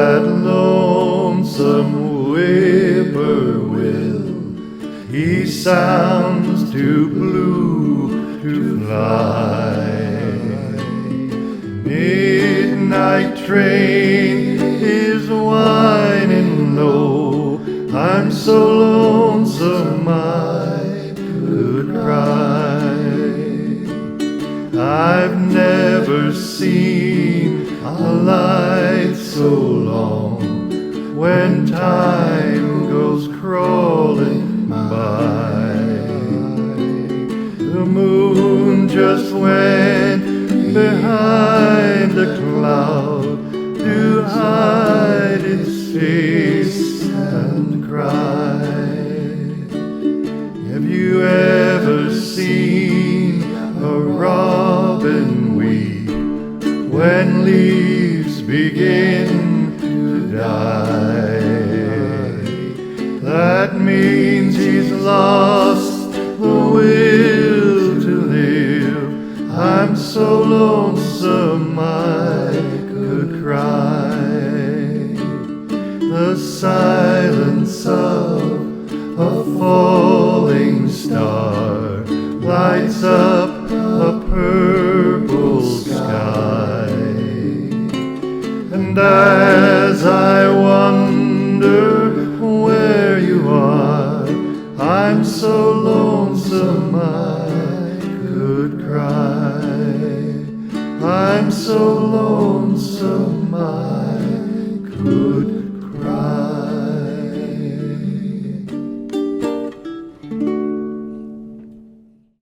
That lonesome whippoorwill, he sounds too blue to fly. Midnight train is whining low, I'm so lonesome I could cry. I've never seen a light so long when time goes crawling by. The moon just went behind a cloud to hide its face and cry. Have you ever seen a robin weep when leaves begin to die? That means he's lost the will to live. I'm so lonesome I could cry. The silence of a falling star lights up a purple sky. And as I wonder where you are, I'm so lonesome I could cry. I'm so lonesome I could